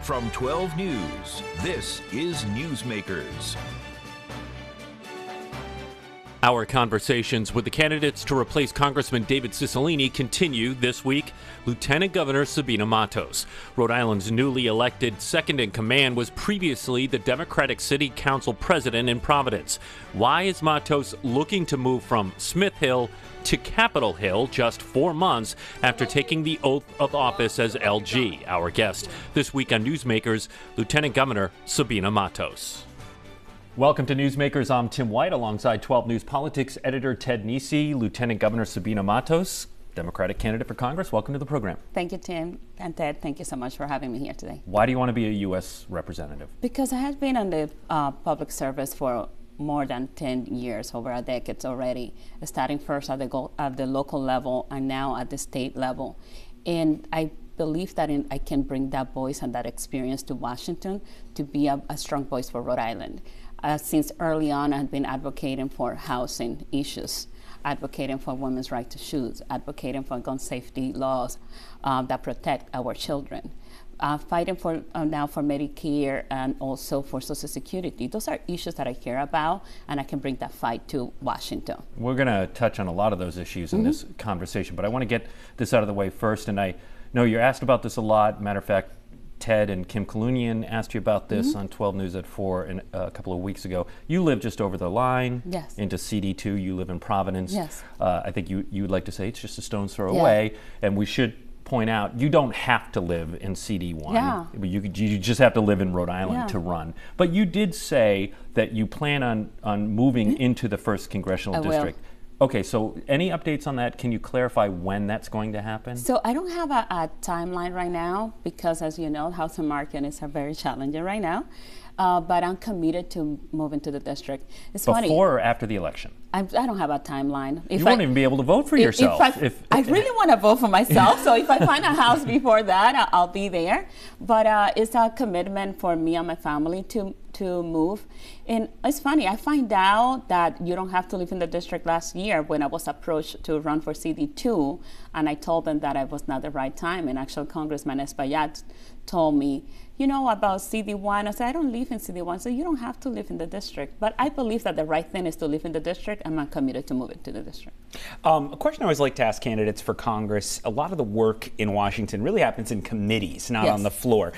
From 12 News, this is Newsmakers. Our conversations with the candidates to replace Congressman David Cicilline continue this week. Lieutenant Governor Sabina Matos, Rhode Island's newly elected second in command, was previously the Democratic City Council president in Providence. Why is Matos looking to move from Smith Hill to Capitol Hill just 4 months after taking the oath of office as LG? Our guest this week on Newsmakers, Lieutenant Governor Sabina Matos. Welcome to Newsmakers. I'm Tim White alongside 12 News Politics editor Ted Nesi. Lieutenant Governor Sabina Matos, Democratic candidate for Congress. Welcome to the program. Thank you, Tim and Ted. Thank you so much for having me here today. Why do you want to be a U.S. representative? Because I have been in the public service for more than 10 years, over a decade already, starting first at the local level and now at the state level. And I believe that I can bring that voice and that experience to Washington to be a strong voice for Rhode Island. Since early on, I've been advocating for housing issues, advocating for women's right to choose, advocating for gun safety laws that protect our children, fighting for now for Medicare and also for Social Security. Those are issues that I care about, and I can bring that fight to Washington. We're going to touch on a lot of those issues in this conversation, but I want to get this out of the way first. And I know you're asked about this a lot. Matter of fact, Ted and Kim Kalunian asked you about this on 12 News at 4 a couple of weeks ago. You live just over the line into CD2. You live in Providence. Yes. I think you would like to say it's just a stone's throw away. And we should point out, you don't have to live in CD1. Yeah. You just have to live in Rhode Island to run. But you did say that you plan on moving into the 1st Congressional District. Will. Okay, so any updates on that? Can you clarify when that's going to happen? So I don't have a timeline right now because, as you know, housing market is very challenging right now. But I'm committed to moving to the district. It's funny. Before or after the election? I don't have a timeline. You won't even be able to vote for yourself. I really want to vote for myself, so if I find a house before that, I'll be there. But it's a commitment for me and my family to move. And it's funny, I find out that you don't have to live in the district last year when I was approached to run for CD2, and I told them that it was not the right time. And actually, Congressman Espaillat told me, you know, about CD1. I said, I don't live in CD1, so you don't have to live in the district. But I believe that the right thing is to live in the district, and I'm committed to moving to the district. A question I always like to ask candidates for Congress, a lot of the work in Washington really happens in committees, not on the floor.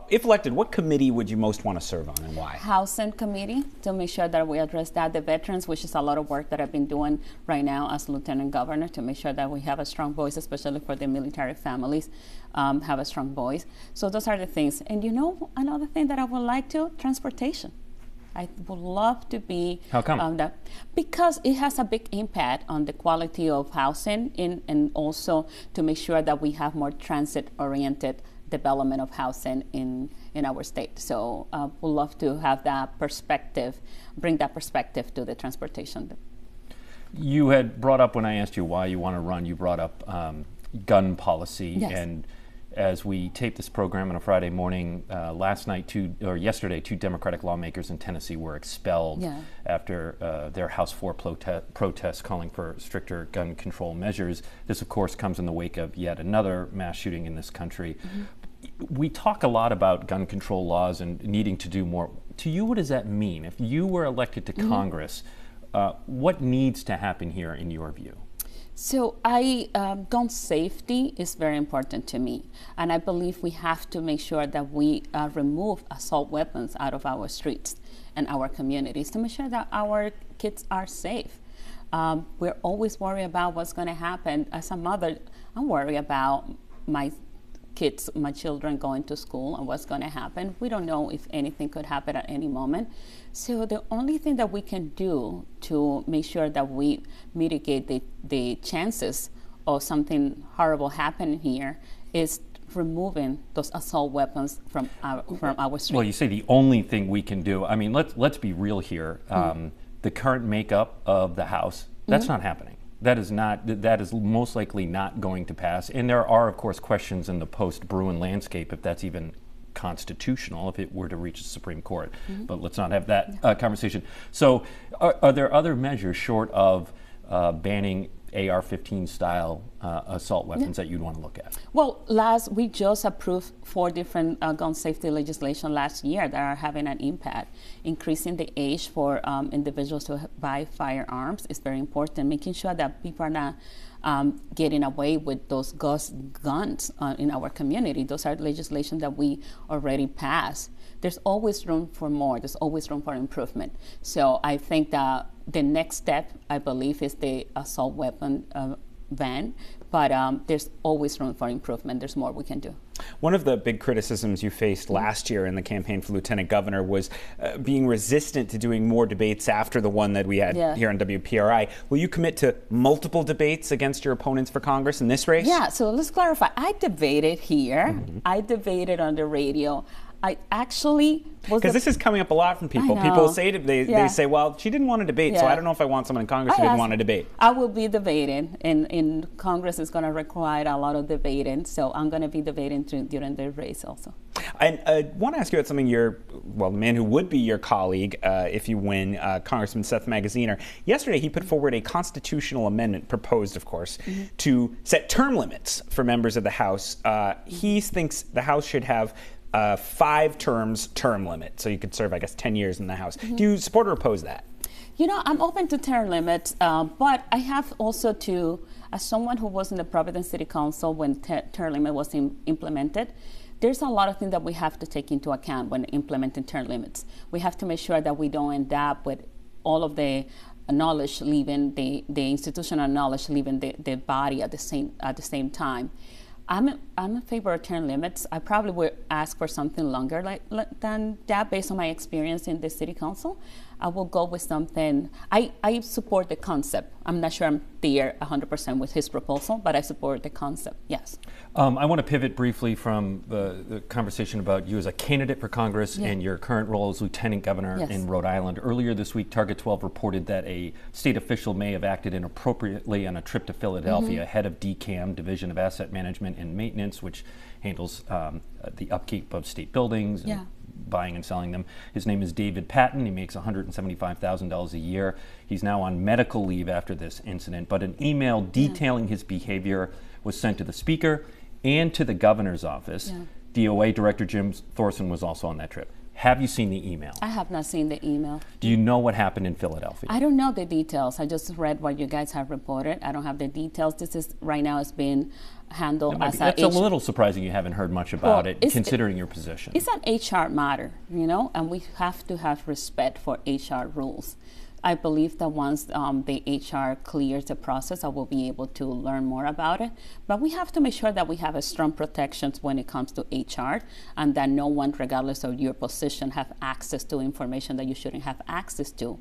If elected, what committee would you most want to serve on and why? Housing Committee, to make sure that we address that. The veterans, which is a lot of work that I've been doing right now as Lieutenant Governor, to make sure that we have a strong voice, especially for the military families, have a strong voice. So those are the things. And you know, another thing that I would like to, transportation. I would love to be. How come? Because it has a big impact on the quality of housing and also to make sure that we have more transit-oriented development of housing in our state. So we'd love to have that perspective, bring that perspective to the transportation. You had brought up, when I asked you why you want to run, you brought up gun policy. Yes. And as we tape this program on a Friday morning, yesterday, 2 Democratic lawmakers in Tennessee were expelled after their House floor protests calling for stricter gun control measures. This, of course, comes in the wake of yet another mass shooting in this country. We talk a lot about gun control laws and needing to do more. To you, what does that mean? If you were elected to Congress, what needs to happen here in your view? So gun safety is very important to me, and I believe we have to make sure that we remove assault weapons out of our streets and our communities to make sure that our kids are safe. We're always worried about what's going to happen. As a mother, I'm worried about my kids, my children going to school and what's going to happen. We don't know if anything could happen at any moment. So the only thing that we can do to make sure that we mitigate the chances of something horrible happening here is removing those assault weapons from our streets. Well, you say the only thing we can do. I mean, let's be real here. The current makeup of the House, that's not happening. That is most likely not going to pass. And there are, of course, questions in the post-Bruin landscape if that's even constitutional, if it were to reach the Supreme Court. But let's not have that conversation. So are there other measures short of banning AR-15 style assault weapons that you'd want to look at? Well, we just approved 4 different gun safety legislation last year that are having an impact. Increasing the age for individuals to buy firearms is very important. Making sure that people are not getting away with those guns in our community. Those are legislation that we already passed. There's always room for more. There's always room for improvement. So I think that the next step, I believe, is the assault weapon ban. But there's always room for improvement. There's more we can do. One of the big criticisms you faced last year in the campaign for lieutenant governor was being resistant to doing more debates after the one that we had here on WPRI. Will you commit to multiple debates against your opponents for Congress in this race? Yeah, so let's clarify. I debated here. I debated on the radio. I actually was... Because this is coming up a lot from people. People say, they say, well, she didn't want to debate, so I don't know if I want someone in Congress who didn't want to debate. I will be debating, and Congress is going to require a lot of debating, so I'm going to be debating during the race also. I want to ask you about something the man who would be your colleague if you win, Congressman Seth Magaziner. Yesterday, he put forward a constitutional amendment, proposed, of course, to set term limits for members of the House. He thinks the House should have 5 term limit, so you could serve, I guess, 10 years in the House. Do you support or oppose that? You know, I'm open to term limits, but I have also as someone who was in the Providence City Council when term limit was implemented, there's a lot of things that we have to take into account when implementing term limits. We have to make sure that we don't end up with all of the knowledge leaving, the institutional knowledge leaving the body at the same time. I'm in favor of term limits. I probably would ask for something longer than that based on my experience in the city council. I will go with something. I support the concept. I'm not sure I'm there 100% with his proposal, but I support the concept, yes. I want to pivot briefly from the conversation about you as a candidate for Congress and your current role as lieutenant governor in Rhode Island. Earlier this week, Target 12 reported that a state official may have acted inappropriately on a trip to Philadelphia, head of DCAM, Division of Asset Management and Maintenance, which handles the upkeep of state buildings and buying and selling them. His name is David Patton. He makes $175,000 a year. He's now on medical leave after this incident, but an email detailing his behavior was sent to the Speaker and to the governor's office. DOA Director Jim Thorson was also on that trip. Have you seen the email? I have not seen the email. Do you know what happened in Philadelphia? I don't know the details. I just read what you guys have reported. I don't have the details. This is right now it's being handled as That's a little surprising you haven't heard much about it, considering your position. It's an HR matter, you know, and we have to have respect for HR rules. I believe that once the HR clears the process, I will be able to learn more about it. But we have to make sure that we have a strong protections when it comes to HR, and that no one, regardless of your position, have access to information that you shouldn't have access to.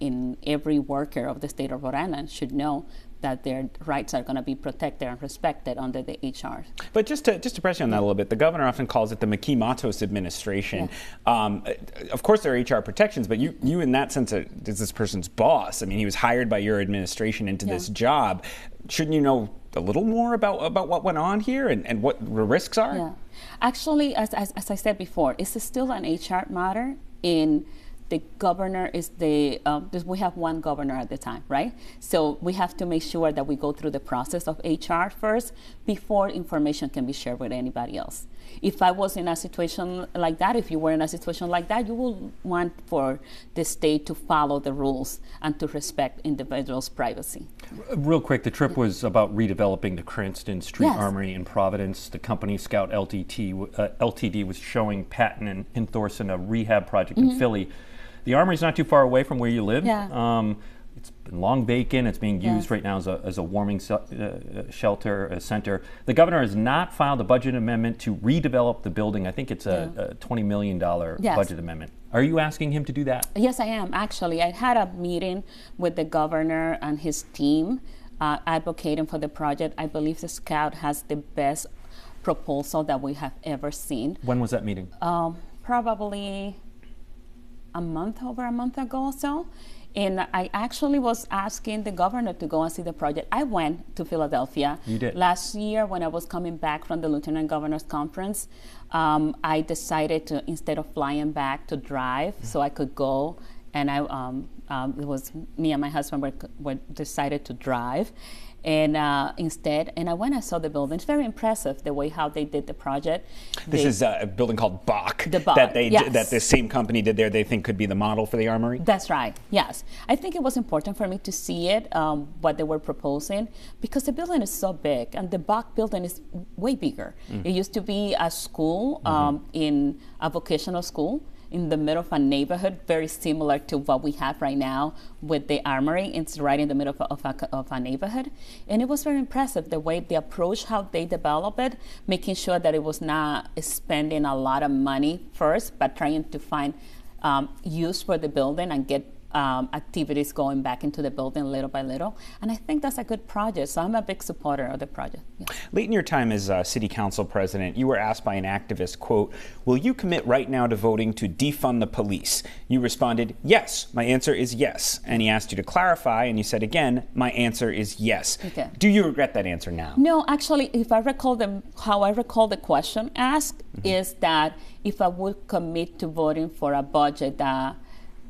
In every worker of the state of Rhode Island should know that their rights are going to be protected and respected under the HR. But just to press you on that a little bit, the governor often calls it the Matos administration. Of course there are HR protections, but you in that sense is this person's boss. I mean, he was hired by your administration into this job. Shouldn't you know a little more about what went on here and what the risks are? Yeah. Actually, as I said before, it's still an HR matter. The governor is we have one governor at the time, right? So we have to make sure that we go through the process of HR first before information can be shared with anybody else. If I was in a situation like that, if you were in a situation like that, you will want for the state to follow the rules and to respect individuals' privacy. Real quick, the trip was about redeveloping the Cranston Street Armory in Providence. The company Scout LTD was showing Patton and Thorson a rehab project in Philly. The armory's not too far away from where you live. It's been long vacant. It's being used right now as a warming shelter, center. The governor has not filed a budget amendment to redevelop the building. I think it's a $20 million budget amendment. Are you asking him to do that? Yes, I am. Actually, I had a meeting with the governor and his team advocating for the project. I believe the Scout has the best proposal that we have ever seen. When was that meeting? Probably over a month ago or so. And I actually was asking the governor to go and see the project. I went to Philadelphia. You did? Last year when I was coming back from the Lieutenant Governor's Conference. I decided to, instead of flying back, to drive so I could go and it was me and my husband were decided to drive. And instead, and I went and saw the building. It's very impressive the way how they did the project. This is a building called Bach. The Bach, that this same company did there. They think could be the model for the armory. That's right. Yes, I think it was important for me to see it, what they were proposing, because the building is so big, and the Bach building is way bigger. It used to be a school, in a vocational school, in the middle of a neighborhood, very similar to what we have right now with the armory. It's right in the middle of a neighborhood. And it was very impressive, the way they approach how they develop it, making sure that it was not spending a lot of money first, but trying to find use for the building and get activities going back into the building little by little. And I think that's a good project, so I'm a big supporter of the project. Yeah. Late in your time as city council president, you were asked by an activist, quote, "Will you commit right now to voting to defund the police?" You responded, "Yes, my answer is yes." And he asked you to clarify, and you said again, "My answer is yes." Okay. Do you regret that answer now? No, actually, if I recall how I recall the question asked is that if I would commit to voting for a budget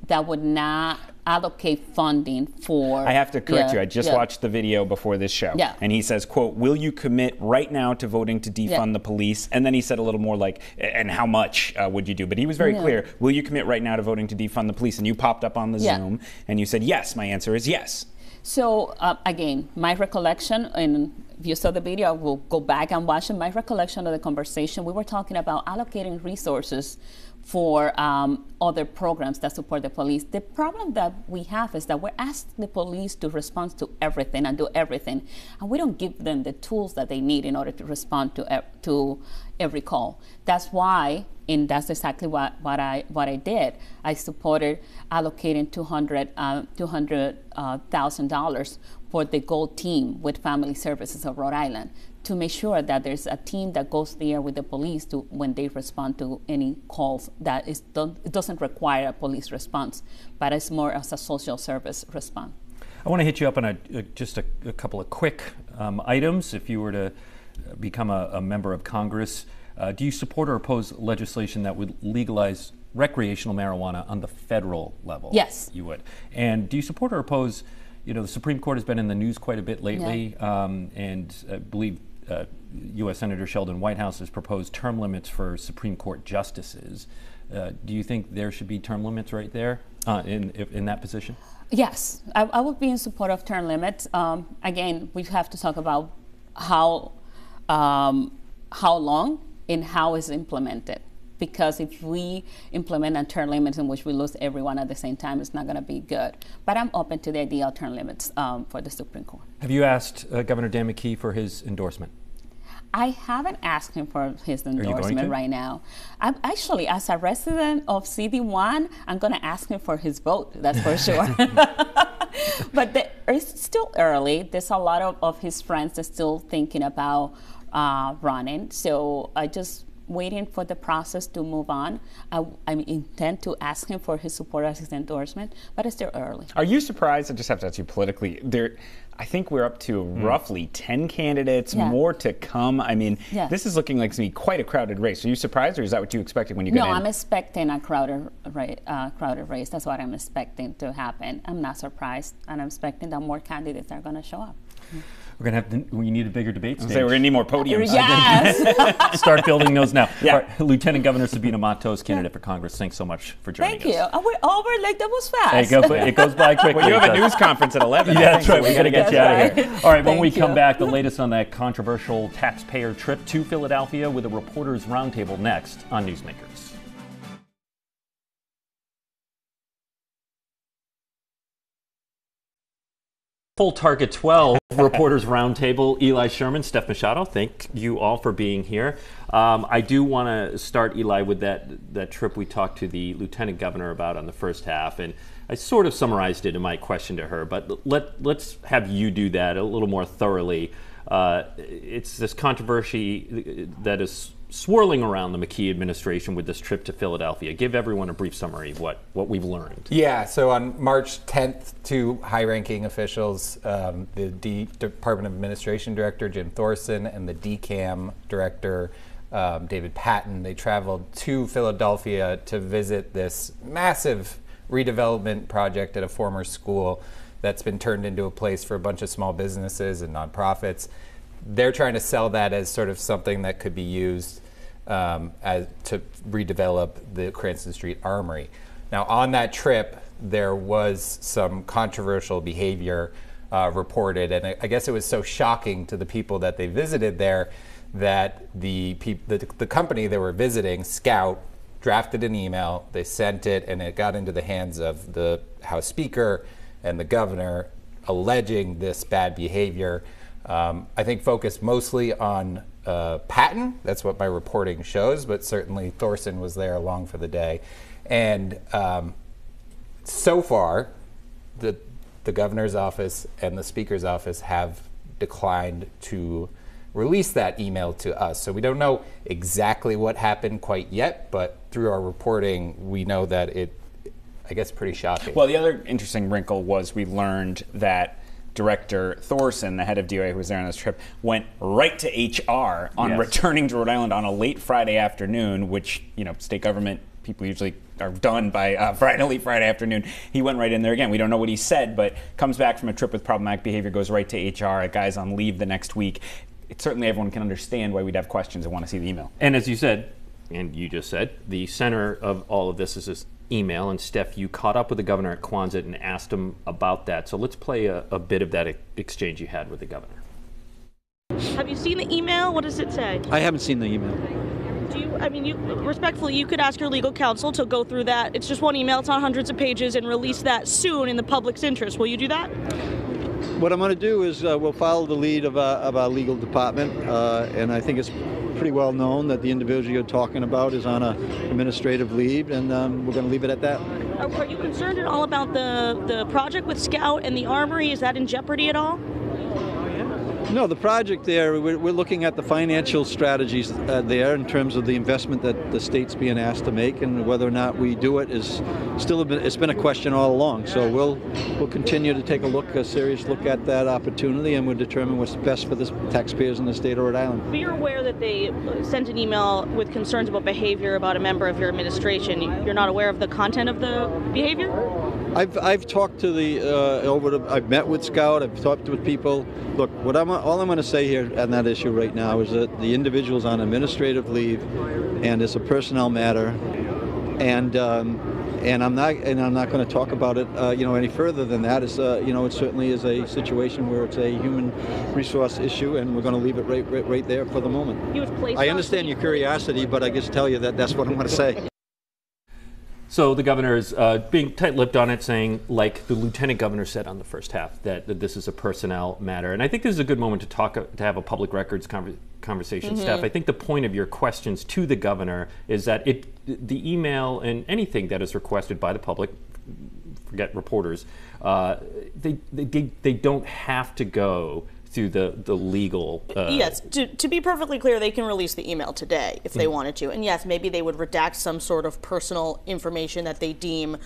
that would not allocate funding for... I have to correct you. I just watched the video before this show. Yeah. And he says, quote, "Will you commit right now to voting to defund the police?" And then he said a little more like, "And how much would you do?" But he was very clear. "Will you commit right now to voting to defund the police?" And you popped up on the Zoom and you said, "Yes, my answer is yes." So again, my recollection, and if you saw the video, we'll go back and watch it. My recollection of the conversation, we were talking about allocating resources for other programs that support the police. The problem that we have is that we're asking the police to respond to everything and do everything, and we don't give them the tools that they need in order to respond to every call. That's why, and that's exactly what I did. I supported allocating $200,000 for the GOLD team with Family Services of Rhode Island, to make sure that there's a team that goes there with the police to when they respond to any calls that it doesn't require a police response, but it's more as a social service response. I want to hit you up on just a couple of quick items. If you were to become a member of Congress, do you support or oppose legislation that would legalize recreational marijuana on the federal level? Yes. You would. And do you support or oppose, the Supreme Court has been in the news quite a bit lately, and I believe U.S. Senator Sheldon Whitehouse has proposed term limits for Supreme Court justices. Do you think there should be term limits right there in that position? Yes, I would be in support of term limits. Again, we have to talk about how long and how it's implemented. Because if we implement a term limit in which we lose everyone at the same time, it's not going to be good. But I'm open to the idea of term limits for the Supreme Court. Have you asked Governor Dan McKee for his endorsement? I haven't asked him for his endorsement Are you going to? right now. I'm actually, as a resident of CD1, I'm going to ask him for his vote, that's for sure. But it's still early. There's a lot of his friends that are still thinking about running. So I just waiting for the process to move on. I intend to ask him for his support as his endorsement, but it's still early. Are you surprised? I just have to ask you politically. I think we're up to roughly 10 candidates, more to come. I mean, this is looking like it's going to be quite a crowded race. Are you surprised, or is that what you expected when you got in? No, I'm expecting a crowded race. That's what I'm expecting to happen. I'm not surprised, and I'm expecting that more candidates are going to show up. We're going to have we need a bigger debate stage. We're going to need more podiums. Yes. Start building those now. Yeah. All right, Lieutenant Governor Sabina Matos, candidate for Congress, thanks so much for joining us. Thank you. Oh, we're over, like that was fast. It goes by quickly. Well, you have a news conference at 11. Yeah, that's right. We got to get you out of here. All right, when we come back, the latest on that controversial taxpayer trip to Philadelphia with a reporters roundtable next on Newsmakers. Full Target 12 Reporters Roundtable. Eli Sherman, Steph Machado, thank you all for being here. I do want to start, Eli, with that trip we talked to the Lieutenant Governor about on the first half, and I sort of summarized it in my question to her, but let's have you do that a little more thoroughly. It's this controversy that is swirling around the McKee administration with this trip to Philadelphia. Give everyone a brief summary of what we've learned. Yeah, so on March 10th, two high-ranking officials, the Department of Administration Director, Jim Thorson, and the DCAM Director, David Patton, they traveled to Philadelphia to visit this massive redevelopment project at a former school that's been turned into a place for a bunch of small businesses and nonprofits. They're trying to sell that as sort of something that could be used to redevelop the Cranston Street Armory. Now, on that trip, there was some controversial behavior reported, and I guess it was so shocking to the people that they visited there that the company they were visiting, Scout, drafted an email, they sent it, and it got into the hands of the House Speaker and the governor, alleging this bad behavior. I think focused mostly on Patton. That's what my reporting shows, but certainly Thorson was there along for the day. And so far, the governor's office and the speaker's office have declined to release that email to us. So we don't know exactly what happened quite yet, but through our reporting, we know that I guess, pretty shocking. Well, the other interesting wrinkle was we learned that Director Thorson, the head of DOA who was there on this trip, went right to HR on returning to Rhode Island on a late Friday afternoon, which, state government people usually are done by Friday afternoon. He went right in there again. We don't know what he said, but comes back from a trip with problematic behavior, goes right to HR. A guy's on leave the next week. Certainly everyone can understand why we'd have questions and want to see the email. And as you said, and you just said, the center of all of this is this email. And Steph, you caught up with the governor at Quonset and asked him about that. So let's play a bit of that exchange you had with the governor. Have you seen the email? What does it say? I haven't seen the email. Respectfully, you could ask your legal counsel to go through that. It's just one email. It's not hundreds of pages, and release that soon in the public's interest. Will you do that? What I'm going to do is we'll follow the lead of our legal department, and I think it's pretty well known that the individual you're talking about is on an administrative leave, and we're going to leave it at that. Are you concerned at all about the project with Scout and the Armory? Is that in jeopardy at all? No, the project there, we're looking at the financial strategies there in terms of the investment that the state's being asked to make, and whether or not we do it is still it's been a question all along. So we'll continue to take a serious look at that opportunity, and we'll determine what's best for the taxpayers in the state of Rhode Island. But you're aware that they sent an email with concerns about behavior about a member of your administration. You're not aware of the content of the behavior? I've talked to I've met with Scout. I've talked with people. Look, all I'm going to say here on that issue right now is that the individual's on administrative leave, and it's a personnel matter, and I'm not going to talk about it any further than that. It's it certainly is a situation where it's a human resource issue, and we're going to leave it right there for the moment. I understand your curiosity, but I just tell you that that's what I'm going to say. So the governor is being tight-lipped on it, saying, like the lieutenant governor said on the first half, that this is a personnel matter. And I think this is a good moment to have a public records conversation, Steph. I think the point of your questions to the governor is that the email and anything that is requested by the public, forget reporters, they don't have to go through the legal... Yes, to be perfectly clear, they can release the email today if they wanted to. And yes, maybe they would redact some sort of personal information that they deem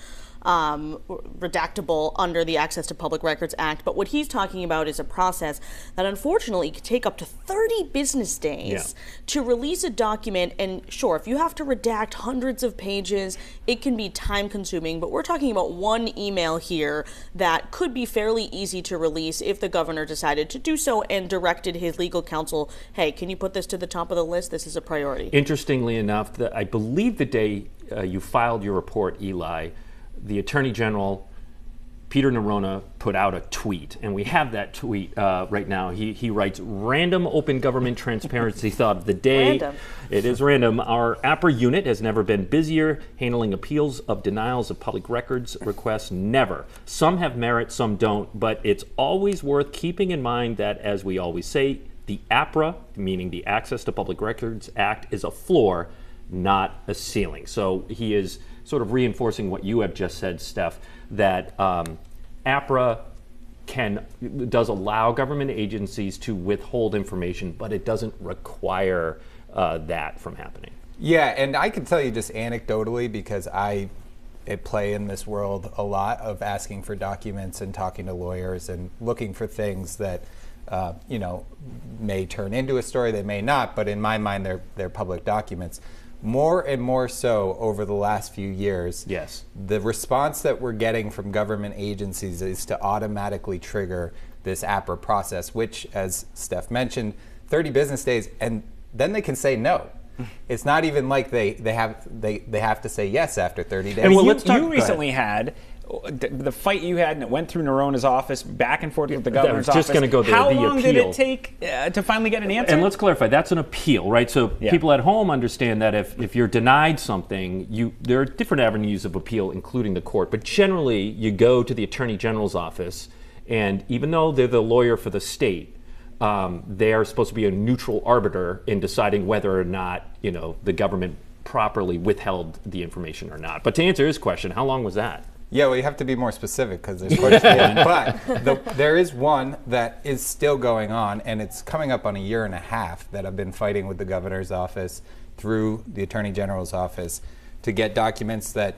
redactable under the Access to Public Records Act. But what he's talking about is a process that unfortunately could take up to 30 business days to release a document. And sure, if you have to redact hundreds of pages, it can be time consuming. But we're talking about one email here that could be fairly easy to release if the governor decided to do so and directed his legal counsel, hey, can you put this to the top of the list? This is a priority. Interestingly enough, I believe the day you filed your report, Eli, the Attorney General, Peter Nerona, put out a tweet, and we have that tweet right now. He writes, "Random open government transparency thought of the day." Random. It is random. "Our APRA unit has never been busier handling appeals of denials of public records requests. Never. Some have merit, some don't, but it's always worth keeping in mind that, as we always say, the APRA, meaning the Access to Public Records Act, is a floor, not a ceiling." So he is sort of reinforcing what you have just said, Steph, that APRA does allow government agencies to withhold information, but it doesn't require that from happening. Yeah, and I can tell you just anecdotally, because I play in this world a lot of asking for documents and talking to lawyers and looking for things that may turn into a story, they may not, but in my mind they're public documents. more and more so over the last few years. Yes. The response that we're getting from government agencies is to automatically trigger this APRA process, which, as Steph mentioned, 30 business days, and then they can say no. It's not even like they have to say yes after 30 days. And you recently had the fight you had, and it went through Norona's office, back and forth with the governor's office. Just going to go there. How the long appeal. did it take to finally get an answer? And let's clarify, that's an appeal, right? So people at home understand that if you're denied something, there are different avenues of appeal, including the court. But generally, you go to the Attorney General's office, and even though they're the lawyer for the state, they are supposed to be a neutral arbiter in deciding whether or not, the government properly withheld the information or not. But to answer his question, how long was that? Yeah, well, you have to be more specific because there's quite a few. But there is one that is still going on, and it's coming up on 1.5 years that I've been fighting with the governor's office through the Attorney General's office to get documents that,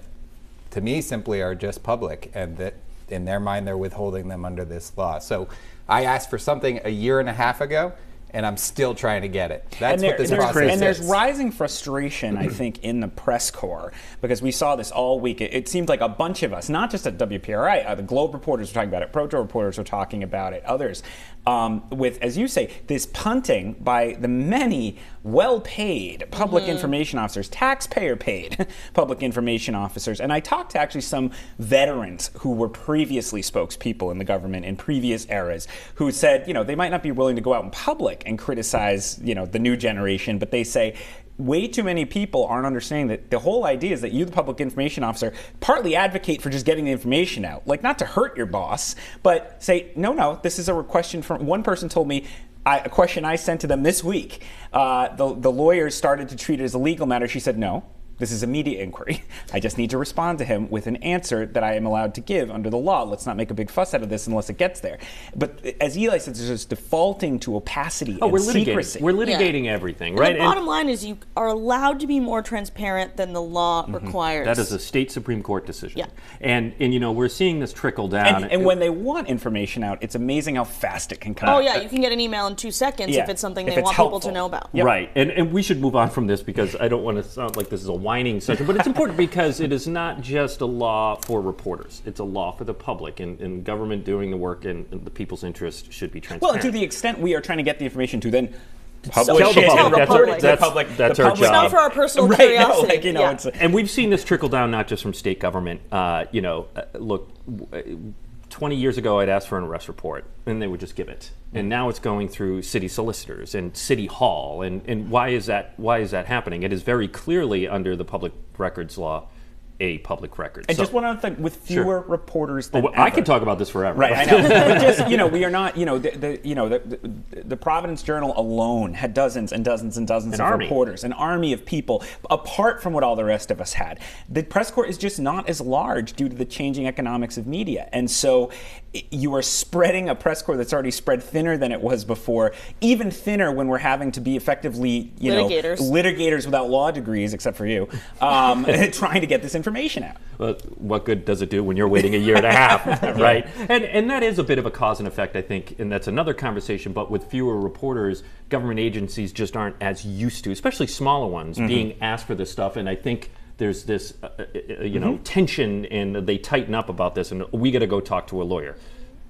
to me, simply are just public, and that in their mind they're withholding them under this law. So I asked for something 1.5 years ago, and I'm still trying to get it. That's what this process is. And there's rising frustration, I think, in the press corps, because we saw this all week. It seemed like a bunch of us, not just at WPRI, the Globe reporters were talking about it, Proto reporters were talking about it, others, with, as you say, this punting by the many well-paid public information officers, taxpayer-paid public information officers. And I talked to actually some veterans who were previously spokespeople in the government in previous eras who said, they might not be willing to go out in public and criticize, the new generation, but they say way too many people aren't understanding that the whole idea is that you, the public information officer, partly advocate for just getting the information out, like not to hurt your boss, but say, no, this is a question from one person told me, a question I sent to them this week. The lawyers started to treat it as a legal matter. She said, no. This is immediate inquiry. I just need to respond to him with an answer that I am allowed to give under the law. Let's not make a big fuss out of this unless it gets there. But as Eli said, there's just defaulting to opacity and secrecy. We're litigating everything, right? The bottom line is you are allowed to be more transparent than the law requires. That is a state Supreme Court decision. Yeah. And we're seeing this trickle down. And when they want information out, it's amazing how fast it can come out. Oh, yeah, you can get an email in 2 seconds if it's something they want helpful. people to know about. Yep. Right. And we should move on from this because I don't want to sound like this is a whining session, but it's important because it is not just a law for reporters. It's a law for the public, and government doing the work in the people's interest should be transparent. Well, to the extent we are trying to get the information to then publish it and report it to the public. That's our job. It's not for our personal curiosity. And we've seen this trickle down not just from state government. Look, 20 years ago, I'd asked for an arrest report, and they would just give it. And now it's going through city solicitors and city hall. And why is that happening? It is very clearly under the public records law a public record. And just one other thing, with fewer reporters than ever. I could talk about this forever. Right, I know. But just, we are not, the Providence Journal alone had dozens and dozens and dozens of reporters, an army of people, apart from what all the rest of us had. The press corps is just not as large due to the changing economics of media. And so you are spreading a press corps that's already spread thinner than it was before, even thinner when we're having to be effectively, litigators without law degrees, except for you, trying to get this information out. Well, what good does it do when you're waiting 1.5 years, right? And that is a bit of a cause and effect, I think, and that's another conversation, but with fewer reporters, government agencies just aren't as used to, especially smaller ones, being asked for this stuff, and I think there's this, tension, and they tighten up about this, and we got to go talk to a lawyer.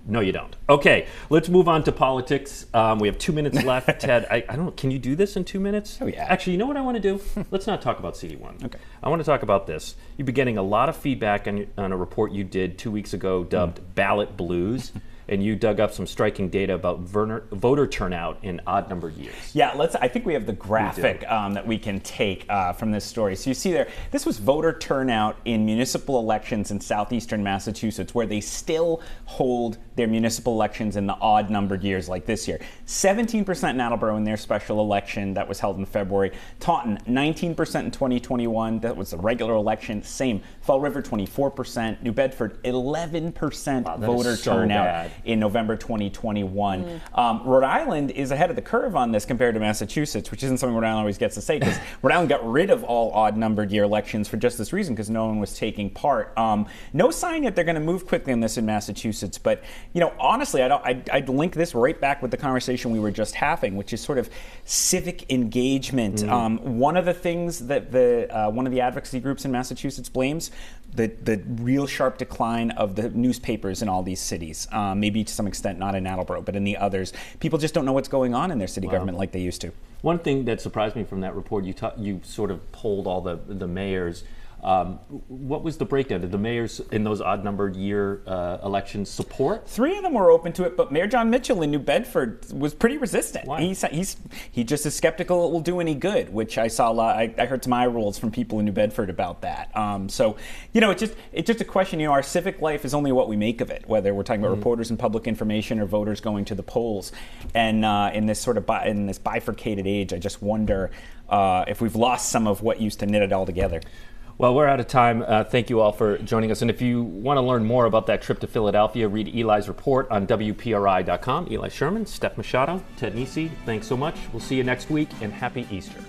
No, you don't. Okay, let's move on to politics. We have 2 minutes left. Ted, I don't know, can you do this in 2 minutes? Oh, yeah. Actually, you know what I want to do? Let's not talk about CD1. Okay. I want to talk about this. You've been getting a lot of feedback on a report you did 2 weeks ago dubbed Ballot Blues. And you dug up some striking data about voter turnout in odd-numbered years. Yeah, I think we have the graphic that we can take from this story. So you see there, this was voter turnout in municipal elections in southeastern Massachusetts, where they still hold their municipal elections in the odd-numbered years like this year. 17% in Attleboro in their special election that was held in February. Taunton, 19% in 2021. That was the regular election. Same. Fall River, 24%. New Bedford, 11% voter turnout. in November 2021. Rhode Island is ahead of the curve on this compared to Massachusetts, which isn't something Rhode Island always gets to say, because Rhode Island got rid of all odd-numbered year elections for just this reason, because no one was taking part. No sign yet they're going to move quickly on this in Massachusetts, but honestly, I'd link this right back with the conversation we were just having, which is sort of civic engagement. One of the things that one of the advocacy groups in Massachusetts blames the real sharp decline of the newspapers in all these cities. Maybe to some extent not in Attleboro, but in the others. People just don't know what's going on in their city government like they used to. One thing that surprised me from that report, you sort of polled all the mayors. What was the breakdown? Did the mayors in those odd-numbered year elections support? 3 of them were open to it, but Mayor John Mitchell in New Bedford was pretty resistant. Why? He just is skeptical it will do any good, which I saw. I heard some eye rolls from people in New Bedford about that. So it's just a question. Our civic life is only what we make of it, whether we're talking about reporters and public information or voters going to the polls. And in this sort of in this bifurcated age, I just wonder if we've lost some of what used to knit it all together. Well, we're out of time. Thank you all for joining us. And if you want to learn more about that trip to Philadelphia, read Eli's report on WPRI.com. Eli Sherman, Steph Machado, Ted Nisi, thanks so much. We'll see you next week, and happy Easter.